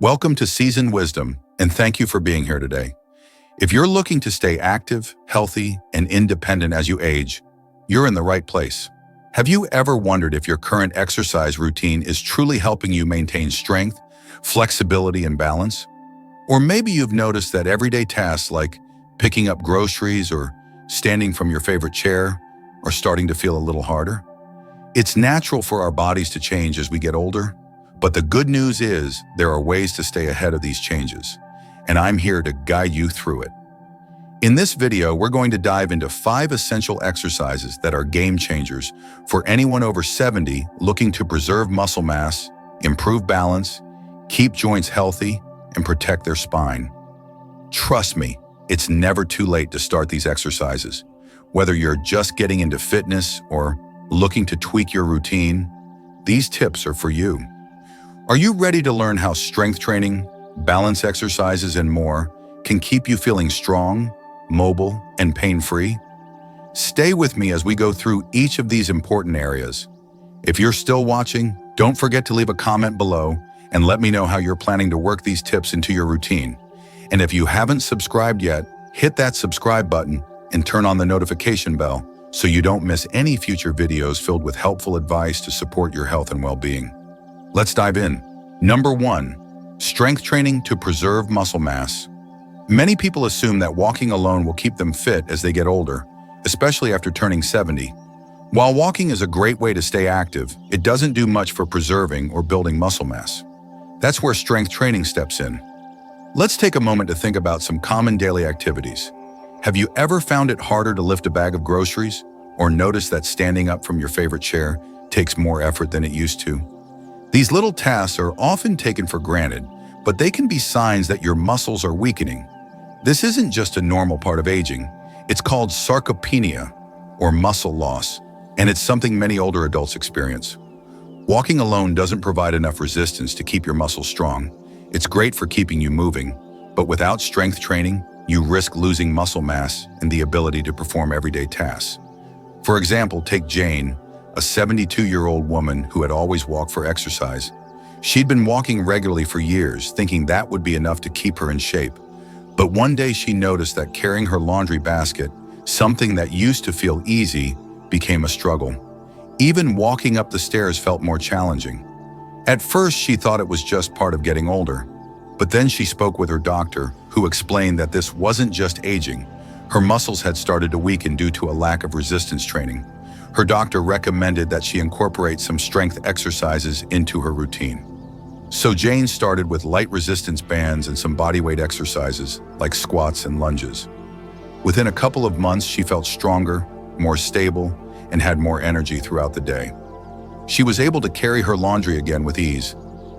Welcome to Seasoned Wisdom, and thank you for being here today. If you're looking to stay active, healthy, and independent as you age, you're in the right place. Have you ever wondered if your current exercise routine is truly helping you maintain strength, flexibility, and balance? Or maybe you've noticed that everyday tasks like picking up groceries or standing from your favorite chair are starting to feel a little harder? It's natural for our bodies to change as we get older, but the good news is there are ways to stay ahead of these changes, and I'm here to guide you through it. In this video, we're going to dive into 5 essential exercises that are game changers for anyone over 70 looking to preserve muscle mass, improve balance, keep joints healthy, and protect their spine. Trust me, it's never too late to start these exercises. Whether you're just getting into fitness or looking to tweak your routine, these tips are for you. Are you ready to learn how strength training, balance exercises, and more can keep you feeling strong, mobile, and pain-free? Stay with me as we go through each of these important areas. If you're still watching, don't forget to leave a comment below and let me know how you're planning to work these tips into your routine. And if you haven't subscribed yet, hit that subscribe button and turn on the notification bell so you don't miss any future videos filled with helpful advice to support your health and well-being. Let's dive in. Number 1, strength training to preserve muscle mass. Many people assume that walking alone will keep them fit as they get older, especially after turning 70. While walking is a great way to stay active, it doesn't do much for preserving or building muscle mass. That's where strength training steps in. Let's take a moment to think about some common daily activities. Have you ever found it harder to lift a bag of groceries or noticed that standing up from your favorite chair takes more effort than it used to? These little tasks are often taken for granted, but they can be signs that your muscles are weakening. This isn't just a normal part of aging. It's called sarcopenia, or muscle loss, and it's something many older adults experience. Walking alone doesn't provide enough resistance to keep your muscles strong. It's great for keeping you moving, but without strength training, you risk losing muscle mass and the ability to perform everyday tasks. For example, take Jane, a 72-year-old woman who had always walked for exercise. She'd been walking regularly for years, thinking that would be enough to keep her in shape. But one day she noticed that carrying her laundry basket, something that used to feel easy, became a struggle. Even walking up the stairs felt more challenging. At first, she thought it was just part of getting older. But then she spoke with her doctor, who explained that this wasn't just aging. Her muscles had started to weaken due to a lack of resistance training. Her doctor recommended that she incorporate some strength exercises into her routine. So Jane started with light resistance bands and some bodyweight exercises like squats and lunges. Within a couple of months, she felt stronger, more stable, and had more energy throughout the day. She was able to carry her laundry again with ease,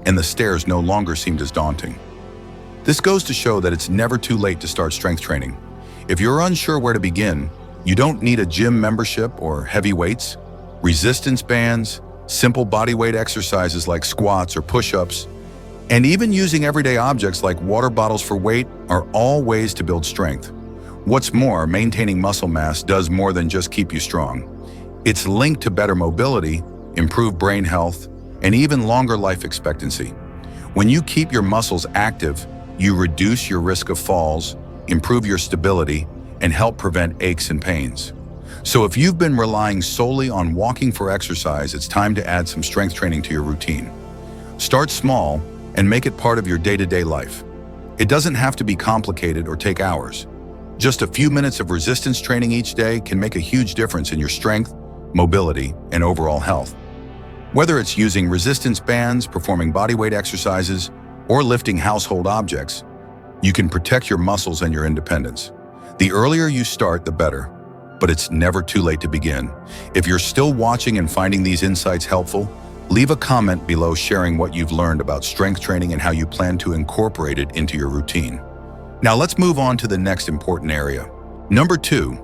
and the stairs no longer seemed as daunting. This goes to show that it's never too late to start strength training. If you're unsure where to begin, you don't need a gym membership or heavy weights. Resistance bands, simple bodyweight exercises like squats or push-ups, and even using everyday objects like water bottles for weight are all ways to build strength. What's more, maintaining muscle mass does more than just keep you strong. It's linked to better mobility, improved brain health, and even longer life expectancy. When you keep your muscles active, you reduce your risk of falls, improve your stability, and help prevent aches and pains. So if you've been relying solely on walking for exercise, it's time to add some strength training to your routine. Start small and make it part of your day-to-day life. It doesn't have to be complicated or take hours. Just a few minutes of resistance training each day can make a huge difference in your strength, mobility, and overall health. Whether it's using resistance bands, performing bodyweight exercises, or lifting household objects, you can protect your muscles and your independence. The earlier you start, the better, but it's never too late to begin. If you're still watching and finding these insights helpful, leave a comment below sharing what you've learned about strength training and how you plan to incorporate it into your routine. Now let's move on to the next important area. Number 2,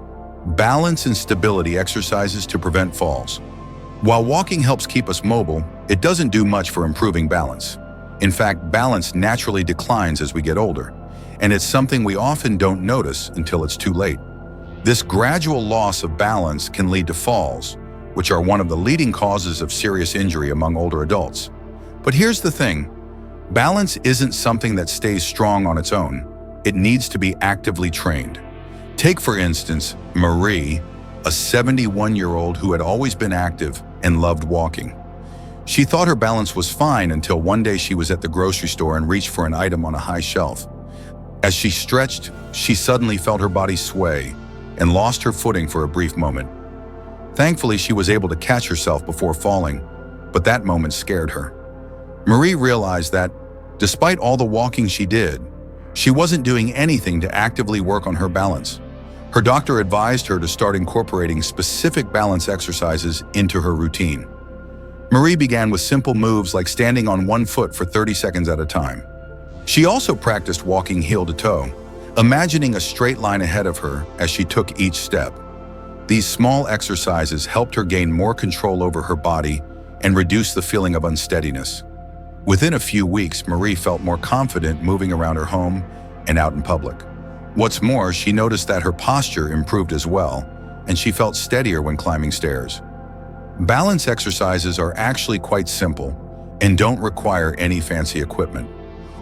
balance and stability exercises to prevent falls. While walking helps keep us mobile, it doesn't do much for improving balance. In fact, balance naturally declines as we get older, and it's something we often don't notice until it's too late. This gradual loss of balance can lead to falls, which are one of the leading causes of serious injury among older adults. But here's the thing, Balance isn't something that stays strong on its own. It needs to be actively trained. Take, for instance, Marie, a 71-year-old who had always been active and loved walking. She thought her balance was fine until one day she was at the grocery store and reached for an item on a high shelf. As she stretched, she suddenly felt her body sway and lost her footing for a brief moment. Thankfully, she was able to catch herself before falling, but that moment scared her. Marie realized that, despite all the walking she did, she wasn't doing anything to actively work on her balance. Her doctor advised her to start incorporating specific balance exercises into her routine. Marie began with simple moves like standing on one foot for 30 seconds at a time. She also practiced walking heel to toe, imagining a straight line ahead of her as she took each step. These small exercises helped her gain more control over her body and reduce the feeling of unsteadiness. Within a few weeks, Marie felt more confident moving around her home and out in public. What's more, she noticed that her posture improved as well, and she felt steadier when climbing stairs. Balance exercises are actually quite simple and don't require any fancy equipment.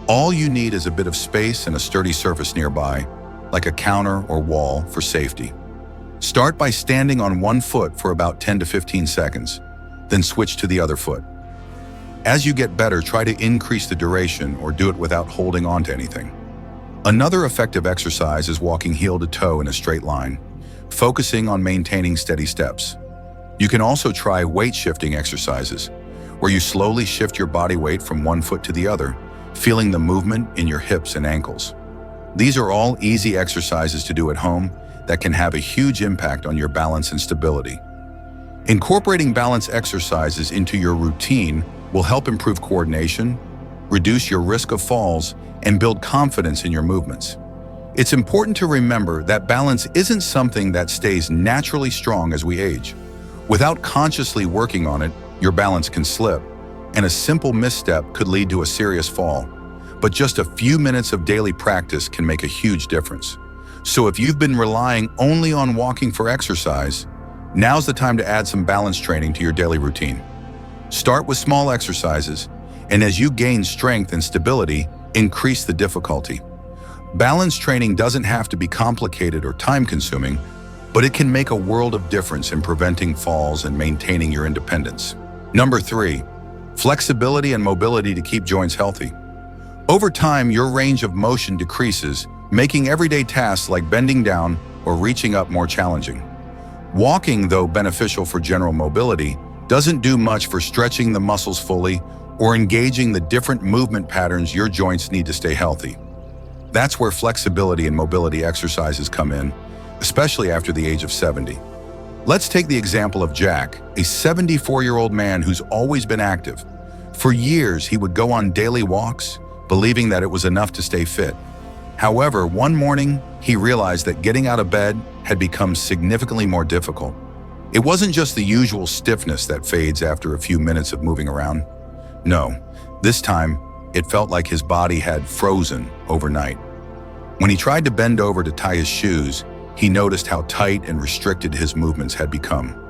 All you need is a bit of space and a sturdy surface nearby, like a counter or wall, for safety. Start by standing on one foot for about 10 to 15 seconds, then switch to the other foot. As you get better, try to increase the duration or do it without holding on to anything. Another effective exercise is walking heel to toe in a straight line, focusing on maintaining steady steps. You can also try weight shifting exercises, where you slowly shift your body weight from one foot to the other, feeling the movement in your hips and ankles. These are all easy exercises to do at home that can have a huge impact on your balance and stability. Incorporating balance exercises into your routine will help improve coordination, reduce your risk of falls, and build confidence in your movements. It's important to remember that balance isn't something that stays naturally strong as we age. Without consciously working on it, your balance can slip, and a simple misstep could lead to a serious fall. But just a few minutes of daily practice can make a huge difference. So if you've been relying only on walking for exercise, now's the time to add some balance training to your daily routine. Start with small exercises, and as you gain strength and stability, increase the difficulty. Balance training doesn't have to be complicated or time-consuming, but it can make a world of difference in preventing falls and maintaining your independence. Number 3, flexibility and mobility to keep joints healthy. Over time, your range of motion decreases, making everyday tasks like bending down or reaching up more challenging. Walking, though beneficial for general mobility, doesn't do much for stretching the muscles fully or engaging the different movement patterns your joints need to stay healthy. That's where flexibility and mobility exercises come in, especially after the age of 70. Let's take the example of Jack, a 74-year-old man who's always been active. For years, he would go on daily walks, believing that it was enough to stay fit. However, one morning, he realized that getting out of bed had become significantly more difficult. It wasn't just the usual stiffness that fades after a few minutes of moving around. No, this time, it felt like his body had frozen overnight. When he tried to bend over to tie his shoes, he noticed how tight and restricted his movements had become.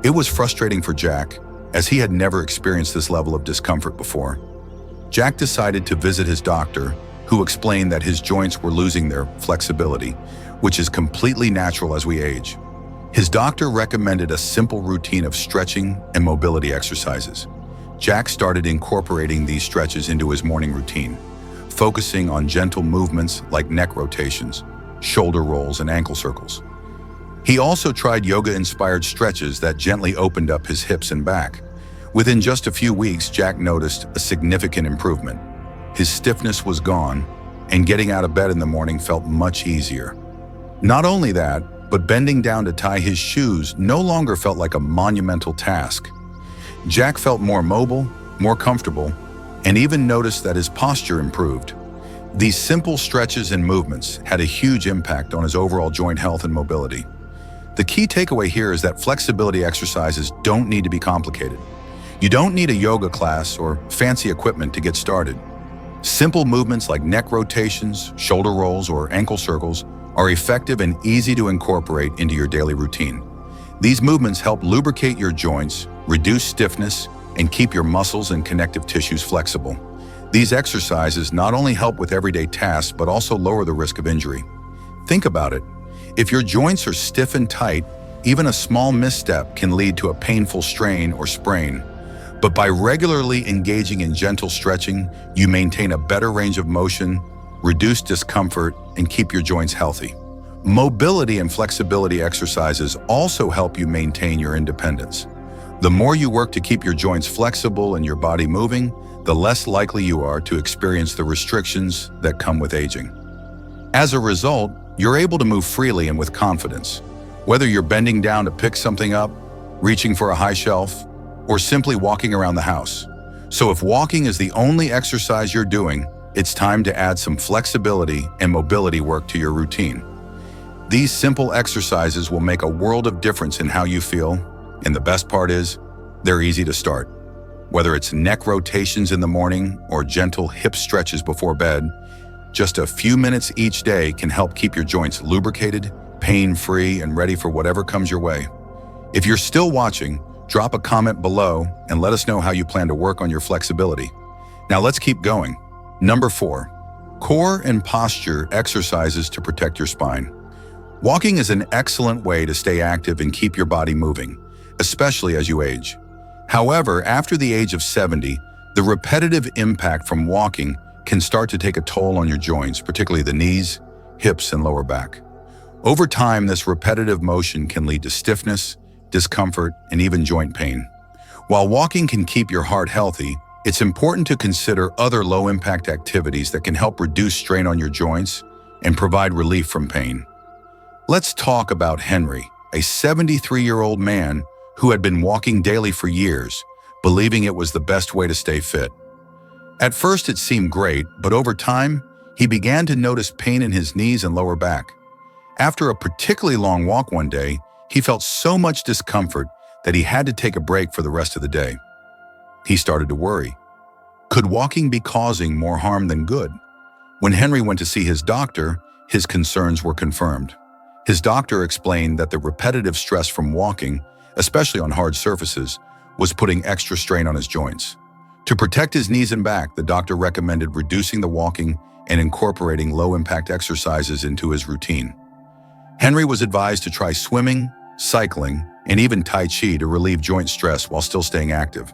It was frustrating for Jack, as he had never experienced this level of discomfort before. Jack decided to visit his doctor, who explained that his joints were losing their flexibility, which is completely natural as we age. His doctor recommended a simple routine of stretching and mobility exercises. Jack started incorporating these stretches into his morning routine, focusing on gentle movements like neck rotations, shoulder rolls, and ankle circles. He also tried yoga-inspired stretches that gently opened up his hips and back. Within just a few weeks, Jack noticed a significant improvement. His stiffness was gone, and getting out of bed in the morning felt much easier. Not only that, but bending down to tie his shoes no longer felt like a monumental task. Jack felt more mobile, more comfortable, and even noticed that his posture improved. These simple stretches and movements had a huge impact on his overall joint health and mobility. The key takeaway here is that flexibility exercises don't need to be complicated. You don't need a yoga class or fancy equipment to get started. Simple movements like neck rotations, shoulder rolls, or ankle circles are effective and easy to incorporate into your daily routine. These movements help lubricate your joints, reduce stiffness, and keep your muscles and connective tissues flexible. These exercises not only help with everyday tasks but also lower the risk of injury. Think about it. If your joints are stiff and tight, even a small misstep can lead to a painful strain or sprain. But by regularly engaging in gentle stretching, you maintain a better range of motion, reduce discomfort, and keep your joints healthy. Mobility and flexibility exercises also help you maintain your independence. The more you work to keep your joints flexible and your body moving, the less likely you are to experience the restrictions that come with aging. As a result, you're able to move freely and with confidence. Whether you're bending down to pick something up, reaching for a high shelf, or simply walking around the house. So if walking is the only exercise you're doing, it's time to add some flexibility and mobility work to your routine. These simple exercises will make a world of difference in how you feel, and the best part is, they're easy to start. Whether it's neck rotations in the morning or gentle hip stretches before bed, just a few minutes each day can help keep your joints lubricated, pain-free, and ready for whatever comes your way. If you're still watching, drop a comment below and let us know how you plan to work on your flexibility. Now let's keep going. Number 4, core and posture exercises to protect your spine. Walking is an excellent way to stay active and keep your body moving, especially as you age. However, after the age of 70, the repetitive impact from walking can start to take a toll on your joints, particularly the knees, hips, and lower back. Over time, this repetitive motion can lead to stiffness, discomfort, and even joint pain. While walking can keep your heart healthy, it's important to consider other low-impact activities that can help reduce strain on your joints and provide relief from pain. Let's talk about Henry, a 73-year-old man who had been walking daily for years, believing it was the best way to stay fit. At first it seemed great, but over time, he began to notice pain in his knees and lower back. After a particularly long walk one day, he felt so much discomfort that he had to take a break for the rest of the day. He started to worry. Could walking be causing more harm than good? When Henry went to see his doctor, his concerns were confirmed. His doctor explained that the repetitive stress from walking, especially on hard surfaces, was putting extra strain on his joints. To protect his knees and back, the doctor recommended reducing the walking and incorporating low-impact exercises into his routine. Henry was advised to try swimming, cycling, and even Tai Chi to relieve joint stress while still staying active.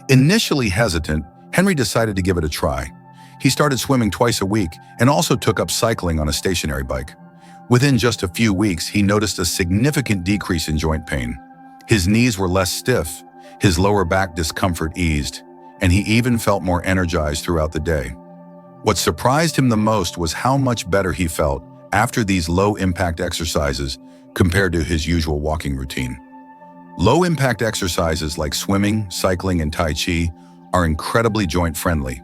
Initially hesitant, Henry decided to give it a try. He started swimming twice a week and also took up cycling on a stationary bike. Within just a few weeks, he noticed a significant decrease in joint pain. His knees were less stiff, his lower back discomfort eased, and he even felt more energized throughout the day. What surprised him the most was how much better he felt after these low-impact exercises compared to his usual walking routine. Low-impact exercises like swimming, cycling, and Tai Chi are incredibly joint-friendly.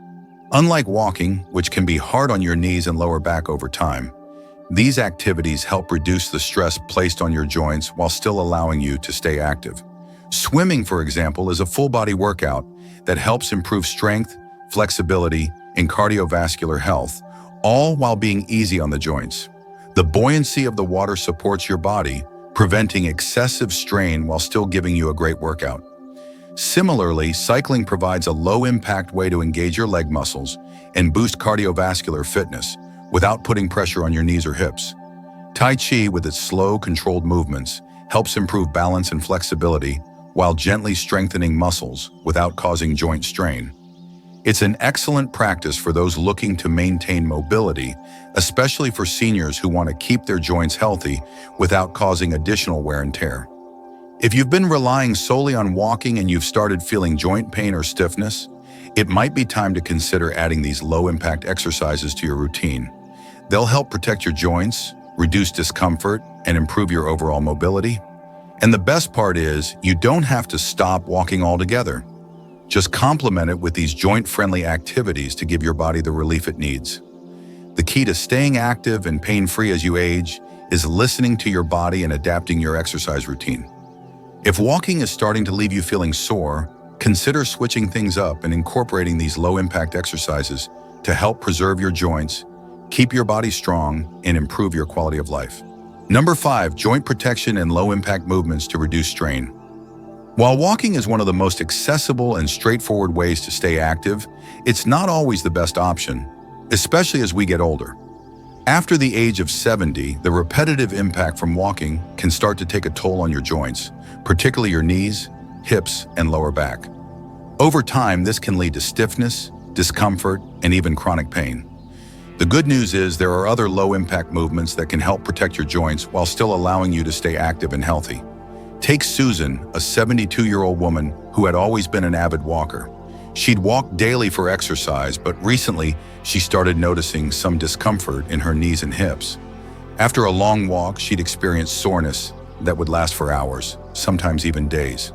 Unlike walking, which can be hard on your knees and lower back over time, these activities help reduce the stress placed on your joints while still allowing you to stay active. Swimming, for example, is a full-body workout that helps improve strength, flexibility, and cardiovascular health, all while being easy on the joints. The buoyancy of the water supports your body, preventing excessive strain while still giving you a great workout. Similarly, cycling provides a low-impact way to engage your leg muscles and boost cardiovascular fitness without putting pressure on your knees or hips. Tai Chi, with its slow, controlled movements, helps improve balance and flexibility while gently strengthening muscles without causing joint strain. It's an excellent practice for those looking to maintain mobility, especially for seniors who want to keep their joints healthy without causing additional wear and tear. If you've been relying solely on walking and you've started feeling joint pain or stiffness, it might be time to consider adding these low-impact exercises to your routine. They'll help protect your joints, reduce discomfort, and improve your overall mobility. And the best part is, you don't have to stop walking altogether. Just complement it with these joint-friendly activities to give your body the relief it needs. The key to staying active and pain-free as you age is listening to your body and adapting your exercise routine. If walking is starting to leave you feeling sore, consider switching things up and incorporating these low-impact exercises to help preserve your joints, keep your body strong, and improve your quality of life. Number 5, joint protection and low-impact movements to reduce strain. While walking is one of the most accessible and straightforward ways to stay active, it's not always the best option, especially as we get older. After the age of 70, the repetitive impact from walking can start to take a toll on your joints, particularly your knees, hips, and lower back. Over time, this can lead to stiffness, discomfort, and even chronic pain. The good news is there are other low-impact movements that can help protect your joints while still allowing you to stay active and healthy. Take Susan, a 72-year-old woman who had always been an avid walker. She'd walked daily for exercise, but recently she started noticing some discomfort in her knees and hips. After a long walk, she'd experienced soreness that would last for hours, sometimes even days.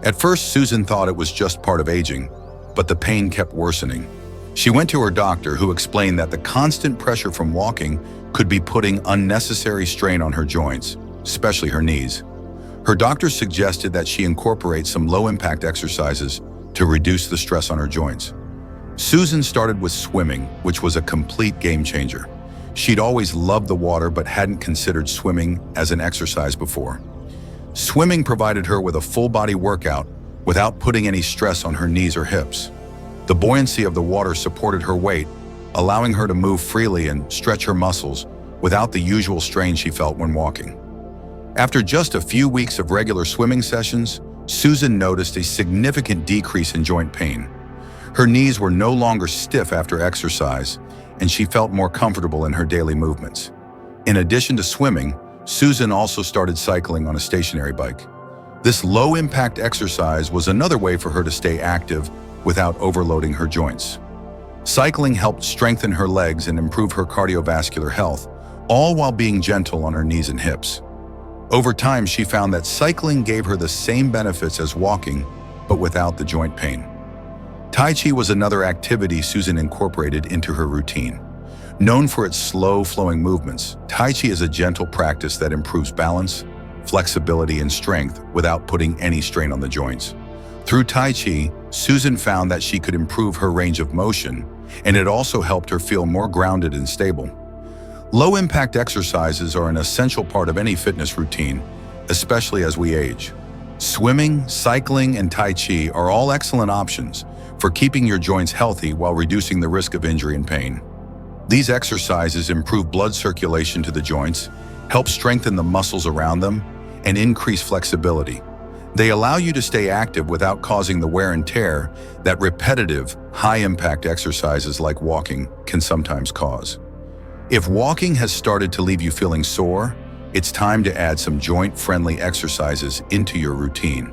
At first, Susan thought it was just part of aging, but the pain kept worsening. She went to her doctor, who explained that the constant pressure from walking could be putting unnecessary strain on her joints, especially her knees. Her doctor suggested that she incorporate some low-impact exercises to reduce the stress on her joints. Susan started with swimming, which was a complete game changer. She'd always loved the water but hadn't considered swimming as an exercise before. Swimming provided her with a full-body workout without putting any stress on her knees or hips. The buoyancy of the water supported her weight, allowing her to move freely and stretch her muscles without the usual strain she felt when walking. After just a few weeks of regular swimming sessions, Susan noticed a significant decrease in joint pain. Her knees were no longer stiff after exercise, and she felt more comfortable in her daily movements. In addition to swimming, Susan also started cycling on a stationary bike. This low-impact exercise was another way for her to stay active without overloading her joints. Cycling helped strengthen her legs and improve her cardiovascular health, all while being gentle on her knees and hips. Over time, she found that cycling gave her the same benefits as walking, but without the joint pain. Tai Chi was another activity Susan incorporated into her routine. Known for its slow-flowing movements, Tai Chi is a gentle practice that improves balance, flexibility, and strength without putting any strain on the joints. Through Tai Chi, Susan found that she could improve her range of motion, and it also helped her feel more grounded and stable. Low-impact exercises are an essential part of any fitness routine, especially as we age. Swimming, cycling, and Tai Chi are all excellent options for keeping your joints healthy while reducing the risk of injury and pain. These exercises improve blood circulation to the joints, help strengthen the muscles around them, and increase flexibility. They allow you to stay active without causing the wear and tear that repetitive, high-impact exercises like walking can sometimes cause. If walking has started to leave you feeling sore, it's time to add some joint-friendly exercises into your routine.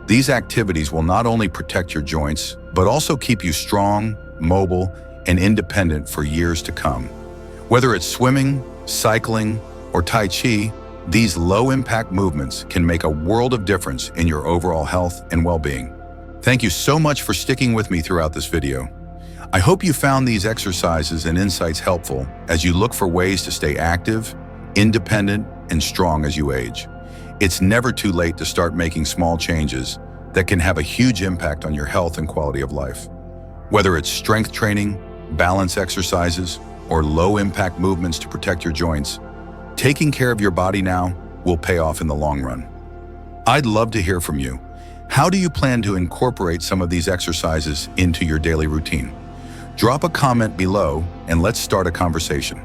These activities will not only protect your joints, but also keep you strong, mobile, and independent for years to come. Whether it's swimming, cycling, or Tai Chi, these low-impact movements can make a world of difference in your overall health and well-being. Thank you so much for sticking with me throughout this video. I hope you found these exercises and insights helpful as you look for ways to stay active, independent, and strong as you age. It's never too late to start making small changes that can have a huge impact on your health and quality of life. Whether it's strength training, balance exercises, or low-impact movements to protect your joints, taking care of your body now will pay off in the long run. I'd love to hear from you. How do you plan to incorporate some of these exercises into your daily routine? Drop a comment below and let's start a conversation.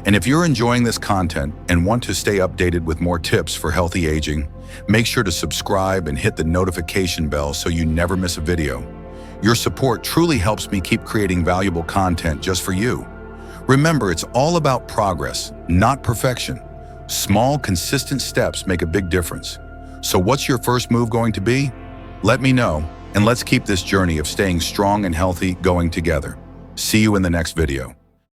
And if you're enjoying this content and want to stay updated with more tips for healthy aging, make sure to subscribe and hit the notification bell so you never miss a video. Your support truly helps me keep creating valuable content just for you. Remember, it's all about progress, not perfection. Small, consistent steps make a big difference. So what's your first move going to be? Let me know, and let's keep this journey of staying strong and healthy going together. See you in the next video.